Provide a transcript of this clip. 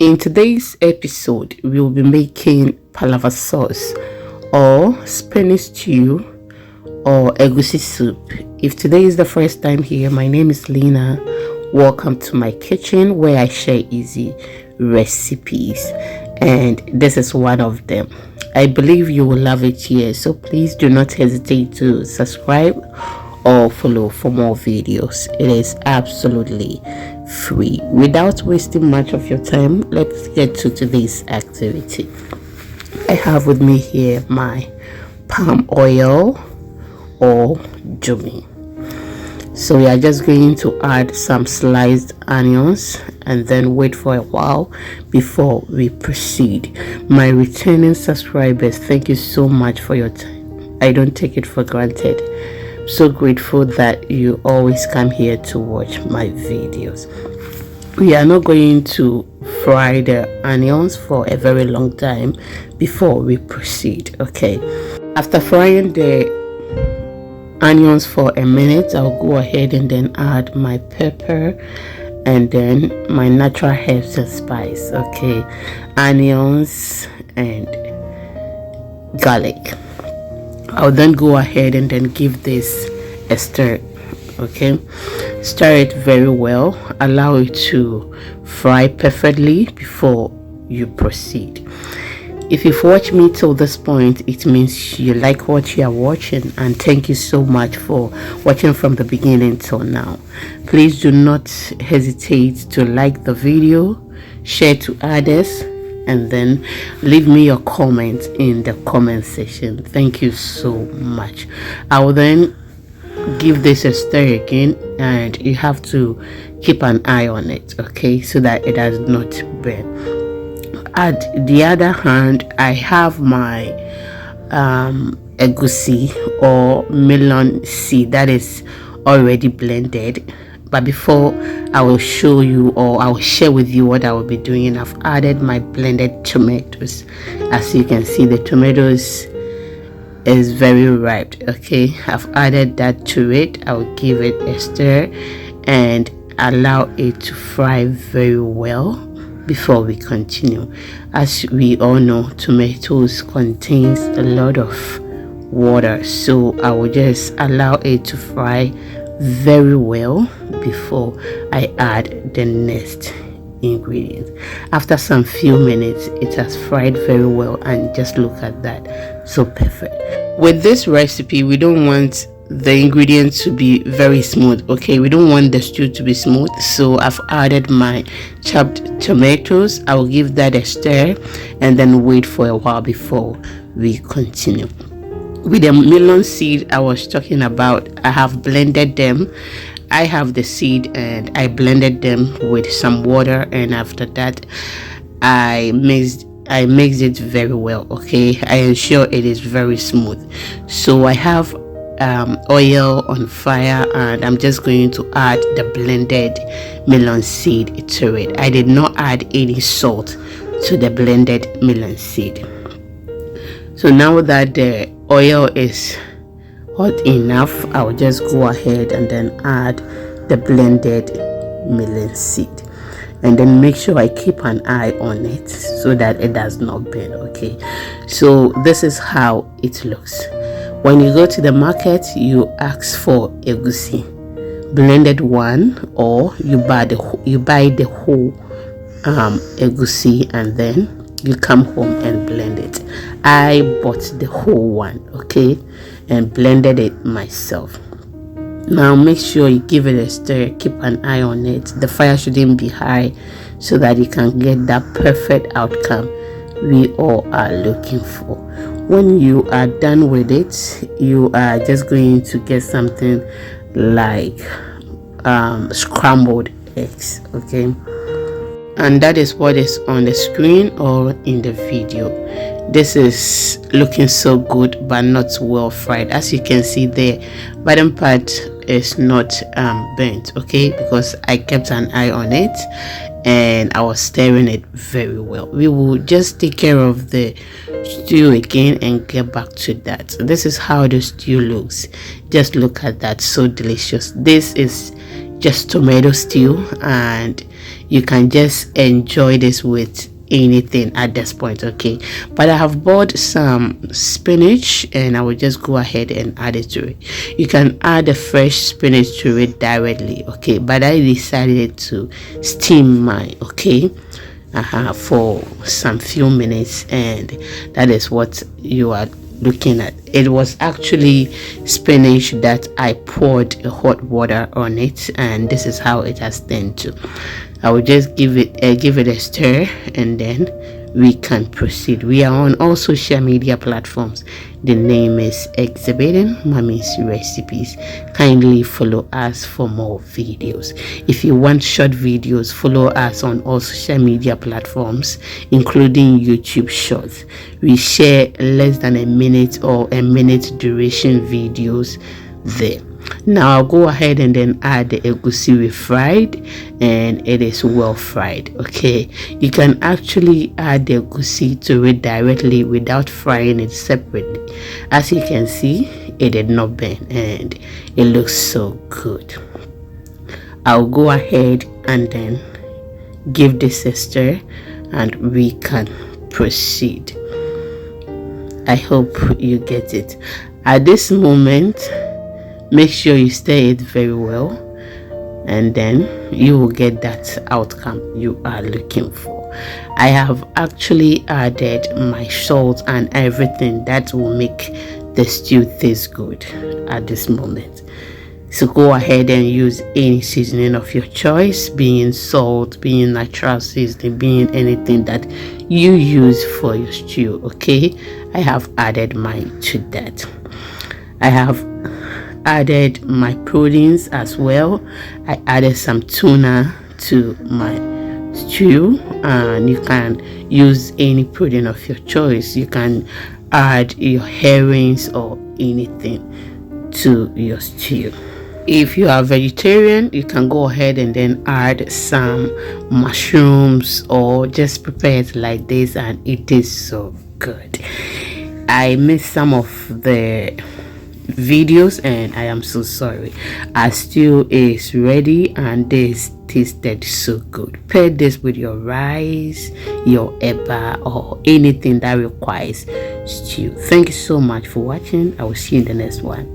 In today's episode, we will be making palava sauce or spinach stew or egusi soup. If today is the first time here, my name is Lena. Welcome to my kitchen where I share easy recipes, and this is one of them. I believe you will love it here, so please do not hesitate to subscribe or follow for more videos. It is absolutely free. Without wasting much of your time, let's get to today's activity. I have with me here my palm oil or jumi. So we are just going to add some sliced onions and then wait for a while before we proceed. My returning subscribers, thank you so much for your time. I don't take it for granted. I'm so grateful that you always come here to watch my videos. We are not going to fry the onions for a very long time before we proceed. Okay, after frying the onions for a minute, I'll go ahead and then add my pepper and then my natural herbs and spice. Okay, onions and garlic. I'll then go ahead and then give this a stir. Okay, stir it very well, allow it to fry perfectly before you proceed. If you've watched me till this point, it means you like what you are watching, and thank you so much for watching from the beginning till now. Please do not hesitate to like the video, share to others, and then leave me your comments in the comment section. Thank you so much. I will then give this a stir again, and you have to keep an eye on it, okay, so that it does not burn. At the other hand, I have my egusi or melon seed that is already blended. But before I will show you, or I will share with you what I will be doing, I've added my blended tomatoes. As you can see, the tomatoes is very ripe. Okay, I've added that to it. I will give it a stir and allow it to fry very well before we continue. As we all know, tomatoes contains a lot of water, so I will just allow it to fry very well before I add the next ingredient. After some few minutes, it has fried very well, and just look at that, so perfect. With this recipe, we don't want the ingredients to be very smooth. Okay, we don't want the stew to be smooth, so I've added my chopped tomatoes. I will give that a stir and then wait for a while before we continue. With the melon seed I was talking about, I have blended them. I have the seed and I blended them with some water, and after that I mixed it very well. Okay, I ensure it is very smooth. So I have oil on fire, and I'm just going to add the blended melon seed to it. I did not add any salt to the blended melon seed. So now that the oil is hot enough, I will just go ahead and then add the blended melon seed, and then make sure I keep an eye on it so that it does not burn. Okay, so this is how it looks. When you go to the market, you ask for egusi, blended one, or you buy the whole egusi, and then you come home and blend it. I bought the whole one, okay, and blended it myself. Now make sure you give it a stir, keep an eye on it. The fire shouldn't be high, so that you can get that perfect outcome we all are looking for. When you are done with it, you are just going to get something like scrambled eggs. Okay, and that is what is on the screen or in the video. This is looking so good but not well fried. As you can see, the bottom part is not burnt, okay, because I kept an eye on it and I was stirring it very well. We will just take care of the stew again and get back to that. This is how the stew looks. Just look at that, so delicious. This is just tomato stew, and you can just enjoy this with anything at this point. Okay, but I have bought some spinach and I will just go ahead and add it to it. You can add the fresh spinach to it directly, okay, but I decided to steam mine, okay, for some few minutes, and that is what you are looking at. It was actually spinach that I poured hot water on it, and this is how it has turned to. I will just give it a stir, and then we can proceed. We are on all social media platforms. The name is Exhibiting Mommy's Recipes. Kindly follow us for more videos. If you want short videos, follow us on all social media platforms, including YouTube Shorts. We share less than a minute or a minute duration videos there. Now I'll go ahead and then add the egusi we fried, and it is well fried. Okay, you can actually add the egusi to it directly without frying it separately. As you can see, it did not burn and it looks so good. I'll go ahead and then give this a stir and we can proceed. I hope you get it. At this moment, make sure you stir it very well, and then you will get that outcome you are looking for. I have actually added my salt and everything that will make the stew taste good at this moment. So go ahead and use any seasoning of your choice, being salt, being natural seasoning, being anything that you use for your stew. Okay, I have added mine to that. I have added my proteins as well. I added some tuna to my stew, and you can use any protein of your choice. You can add your herrings or anything to your stew. If you are vegetarian, you can go ahead and then add some mushrooms or just prepare it like this, and it is so good. I missed some of the videos and I am so sorry. Our stew is ready and this tasted so good. Pair this with your rice, your eba, or anything that requires stew. Thank you so much for watching. I will see you in the next one.